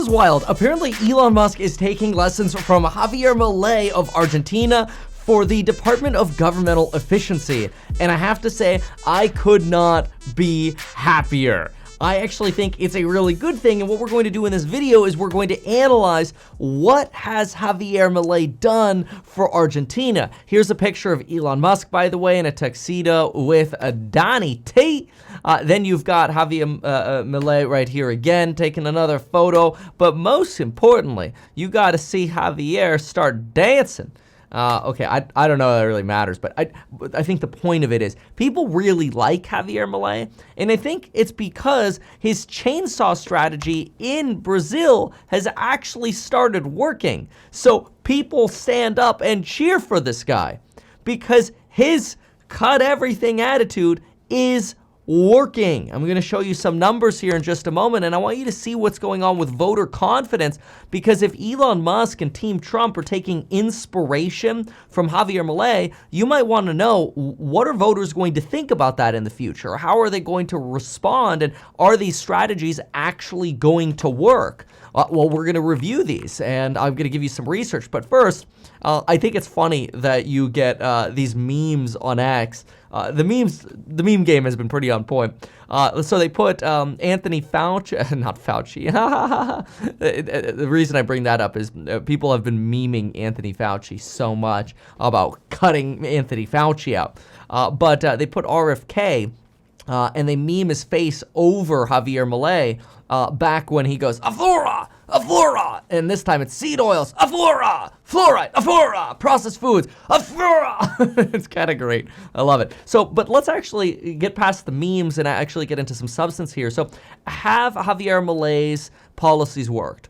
This is wild. Apparently, Elon Musk is taking lessons from Javier Milei of Argentina for the Department of Governmental Efficiency. And I have to say, I could not be happier. I actually think it's a really good thing, and what we're going to do in this video is we're going to analyze what has Javier Milei done for Argentina. Here's a picture of Elon Musk, by the way, in a tuxedo with a Donnie T. Then you've got Javier Milei right here again, taking another photo. But most importantly, you got to see Javier start dancing. Okay, I don't know if that really matters, but I think the point of it is people really like Javier Milei, and I think it's because his chainsaw strategy in Brazil has actually started working. So people stand up and cheer for this guy because his cut everything attitude is working. I'm going to show you some numbers here in just a moment, and I want you to see what's going on with voter confidence, because if Elon Musk and Team Trump are taking inspiration from Javier Milei, you might want to know, what are voters going to think about that in the future? How are they going to respond, and are these strategies actually going to work? Well, we're going to review these, and I'm going to give you some research, but first, I think it's funny that you get these memes on X. The meme game has been pretty on point. So they put Anthony Fauci, not Fauci. The reason I bring that up is people have been memeing Anthony Fauci so much about cutting Anthony Fauci out. But they put RFK, and they meme his face over Javier Milei back when he goes, Aflora, Aflora, and this time it's seed oils, Aflora, fluoride, Aflora, processed foods, Aflora. It's kind of great. I love it. So, but let's actually get past the memes and actually get into some substance here. So, have Javier Milei's policies worked?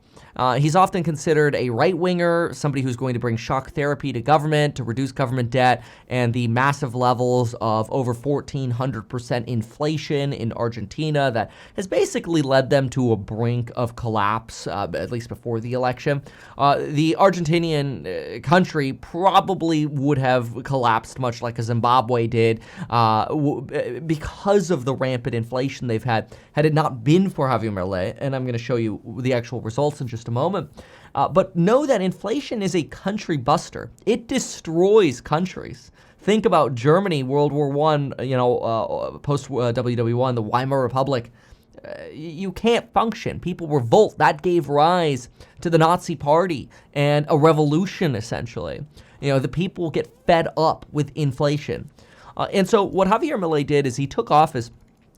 He's often considered a right-winger, somebody who's going to bring shock therapy to government to reduce government debt and the massive levels of over 1,400% inflation in Argentina that has basically led them to a brink of collapse, at least before the election. The Argentinian country probably would have collapsed much like Zimbabwe did because of the rampant inflation they've had it not been for Javier Milei, and I'm going to show you the actual results in just a moment. But know that inflation is a country buster. It destroys countries. Think about Germany, World War I, post WW1, the Weimar Republic. You can't function. People revolt. That gave rise to the Nazi Party and a revolution, essentially. The people get fed up with inflation. And so what Javier Milei did is he took office,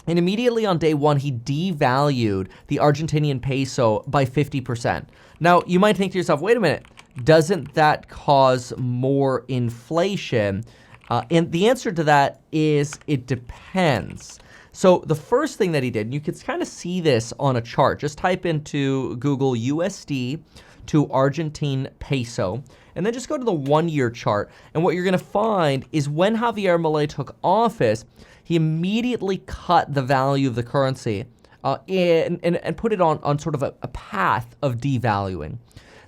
and immediately on day one, he devalued the Argentinian peso by 50%. Now, you might think to yourself, wait a minute, doesn't that cause more inflation? And the answer to that is it depends. So the first thing that he did, and you can kind of see this on a chart, just type into Google USD to Argentine peso, and then just go to the 1-year chart. And what you're going to find is when Javier Milei took office, he immediately cut the value of the currency and put it on sort of a path of devaluing.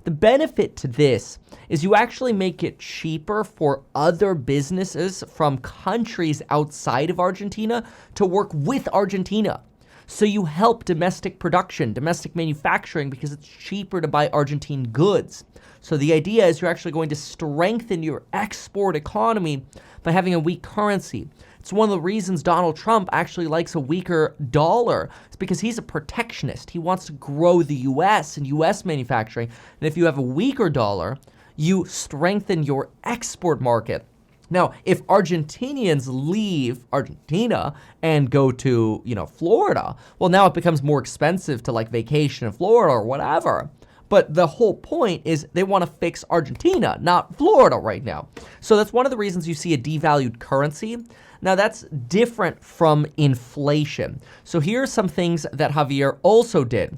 The benefit to this is you actually make it cheaper for other businesses from countries outside of Argentina to work with Argentina. So you help domestic production, domestic manufacturing, because it's cheaper to buy Argentine goods. So the idea is you're actually going to strengthen your export economy by having a weak currency. It's one of the reasons Donald Trump actually likes a weaker dollar. It's because he's a protectionist. He wants to grow the U.S. and U.S. manufacturing. And if you have a weaker dollar, you strengthen your export market. Now, if Argentinians leave Argentina and go to, Florida, well, now it becomes more expensive to vacation in Florida or whatever. But the whole point is they want to fix Argentina, not Florida right now. So that's one of the reasons you see a devalued currency. Now, that's different from inflation. So here are some things that Javier also did.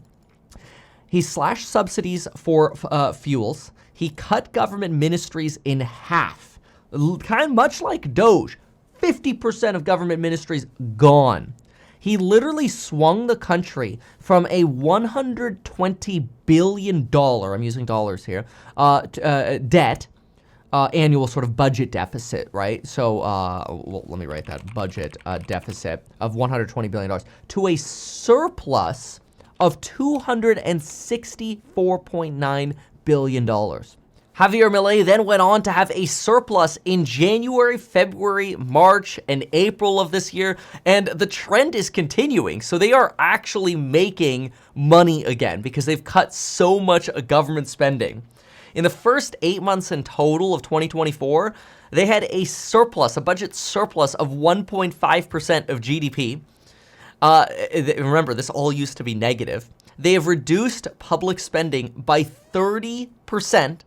He slashed subsidies for fuels. He cut government ministries in half, kind of much like Doge. 50% of government ministries gone. He literally swung the country from a $120 billion, I'm using dollars here, debt, annual sort of budget deficit, right? So let me write that, budget deficit of $120 billion to a surplus of $264.9 billion. Javier Milei then went on to have a surplus in January, February, March, and April of this year, and the trend is continuing. So they are actually making money again because they've cut so much government spending. In the first 8 months in total of 2024, they had a surplus, a budget surplus of 1.5% of GDP. Remember, this all used to be negative. They have reduced public spending by 30%.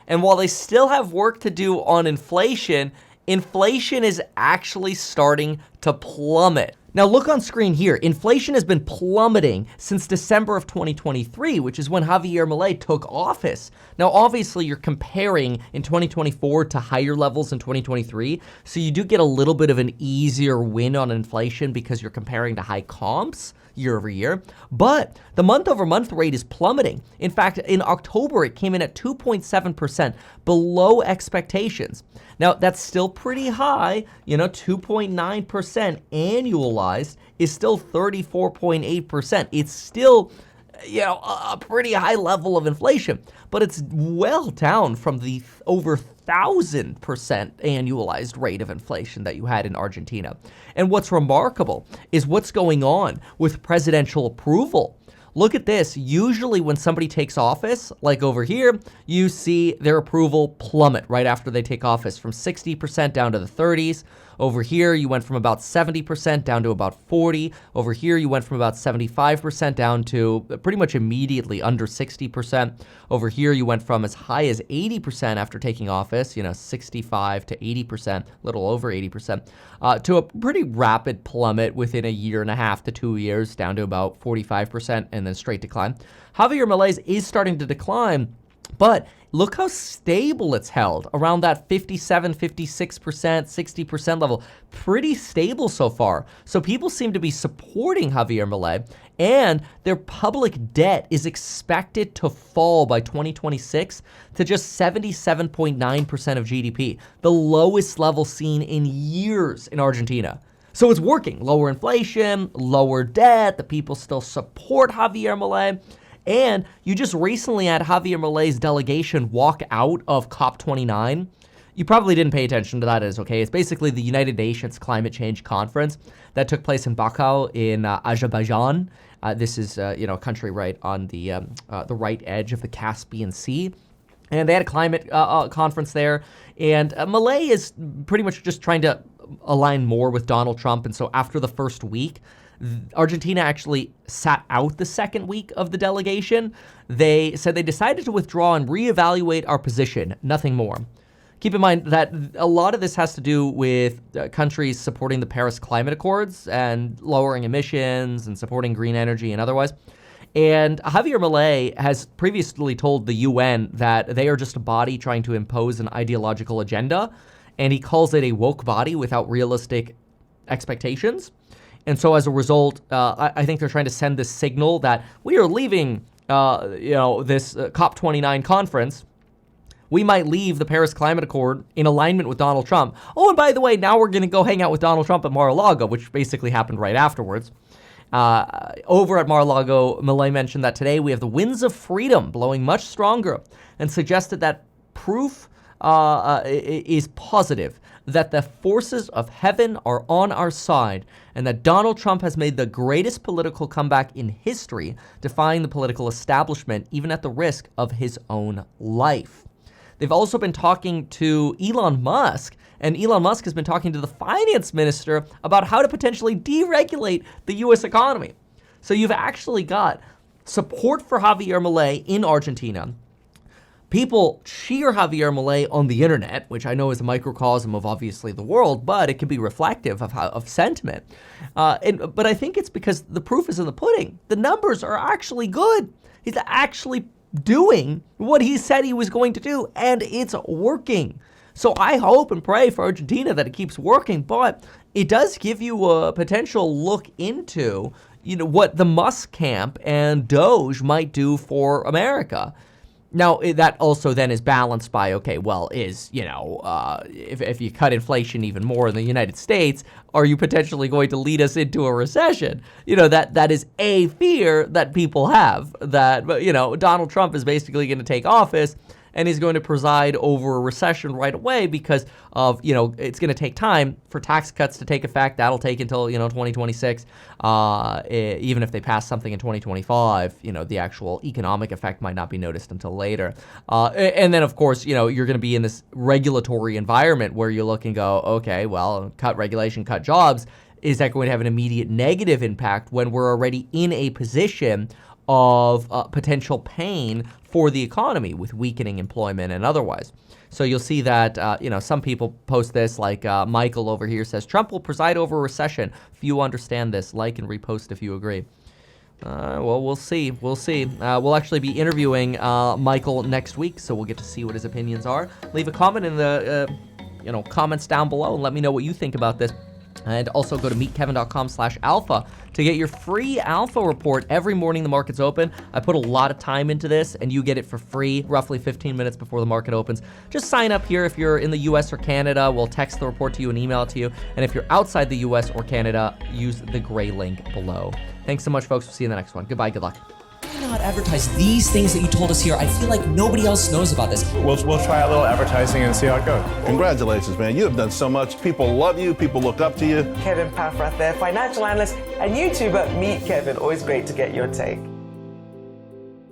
And while they still have work to do on inflation, inflation is actually starting to plummet. Now look on screen here. Inflation has been plummeting since December of 2023, which is when Javier Milei took office. Now obviously you're comparing in 2024 to higher levels in 2023, so you do get a little bit of an easier win on inflation because you're comparing to high comps year over year, but the month-over-month rate is plummeting. In fact, in October, it came in at 2.7%, below expectations. Now, that's still pretty high. 2.9% annualized is still 34.8%. It's still, a pretty high level of inflation, but it's well down from the over 1,000% annualized rate of inflation that you had in Argentina. And what's remarkable is what's going on with presidential approval. Look at this. Usually when somebody takes office, like over here, you see their approval plummet right after they take office from 60% down to the 30s. Over here, you went from about 70% down to about 40. Over here, you went from about 75% down to pretty much immediately under 60%. Over here, you went from as high as 80% after taking office, 65 to 80%, a little over 80%, to a pretty rapid plummet within a year and a half to 2 years, down to about 45% and then straight decline. Javier Milei's is starting to decline, but look how stable it's held around that 57, 56%, 60% level. Pretty stable so far. So people seem to be supporting Javier Milei, and their public debt is expected to fall by 2026 to just 77.9% of GDP, the lowest level seen in years in Argentina. So it's working. Lower inflation, lower debt, the people still support Javier Milei. And you just recently had Javier Milei's delegation walk out of COP29. You probably didn't pay attention to that, okay? It's basically the United Nations Climate Change Conference that took place in Baku in Azerbaijan. This is, a country right on the right edge of the Caspian Sea. And they had a climate conference there. And Milei is pretty much just trying to align more with Donald Trump. And so after the first week, Argentina actually sat out the second week of the delegation. They said they decided to withdraw and reevaluate our position, nothing more. Keep in mind that a lot of this has to do with countries supporting the Paris Climate Accords and lowering emissions and supporting green energy and otherwise. And Javier Milei has previously told the UN that they are just a body trying to impose an ideological agenda, and he calls it a woke body without realistic expectations. And so as a result, I think they're trying to send this signal that we are leaving, this COP29 conference. We might leave the Paris Climate Accord in alignment with Donald Trump. Oh, and by the way, now we're going to go hang out with Donald Trump at Mar-a-Lago, which basically happened right afterwards. Over at Mar-a-Lago, Milei mentioned that today we have the winds of freedom blowing much stronger, and suggested that proof is positive that the forces of heaven are on our side, and that Donald Trump has made the greatest political comeback in history, defying the political establishment, even at the risk of his own life. They've also been talking to Elon Musk, and Elon Musk has been talking to the finance minister about how to potentially deregulate the U.S. economy. So you've actually got support for Javier Milei in Argentina. People cheer Javier Milei on the internet, which I know is a microcosm of obviously the world, but it can be reflective of sentiment. But I think it's because the proof is in the pudding. The numbers are actually good. He's actually doing what he said he was going to do, and it's working. So I hope and pray for Argentina that it keeps working, but it does give you a potential look into, what the Musk camp and Doge might do for America. Now, that also then is balanced by, okay, well, if you cut inflation even more in the United States, are you potentially going to lead us into a recession? That is a fear that people have, that, Donald Trump is basically going to take office and he's going to preside over a recession right away because of, it's going to take time for tax cuts to take effect. That'll take until, 2026. Even if they pass something in 2025, the actual economic effect might not be noticed until later. And then, of course, you're going to be in this regulatory environment where you look and go, okay, well, cut regulation, cut jobs. Is that going to have an immediate negative impact when we're already in a position of potential pain for the economy with weakening employment and otherwise? So you'll see that, some people post this, like Michael over here says, Trump will preside over a recession. Few understand this. Like and repost if you agree. Well, we'll see. We'll see. We'll actually be interviewing Michael next week, so we'll get to see what his opinions are. Leave a comment in the comments down below and let me know what you think about this. And also go to meetkevin.com/alpha to get your free alpha report every morning the market's open. I put a lot of time into this, and you get it for free roughly 15 minutes before the market opens. Just sign up here if you're in the US or Canada. We'll text the report to you and email it to you. And if you're outside the US or Canada, use the gray link below. Thanks so much, folks. We'll see you in the next one. Goodbye. Good luck. Why not advertise these things that you told us here? I feel like nobody else knows about this. We'll try a little advertising and see how it goes. Congratulations, man. You have done so much. People love you. People look up to you. Kevin Paffrath there, financial analyst and YouTuber. Meet Kevin. Always great to get your take.